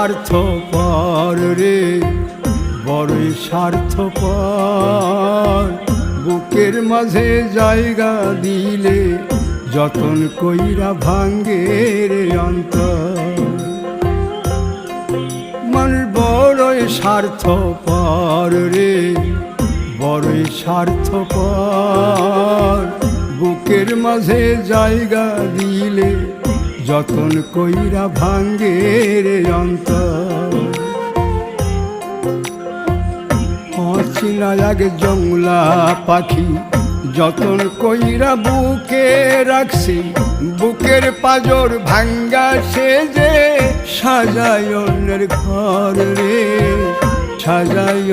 স্বার্থপর রে, বড়ই স্বার্থপর। বুকের মাঝে জায়গা দিলে যতন কইরা ভাঙ্গে রে অন্তর। মানুষ বড়ই স্বার্থপর রে, বড়ই স্বার্থপর। বুকের মাঝে জায়গা দিলে যতন কইরা ভাঙ্গে রে অন্তর। অচিনা এক জংলা পাখি যতন কইরা বুকে রাখছি, বুকের পাজর ভাঙ্গা সে যে সাজায় অন্যের ঘর রে, সাজায়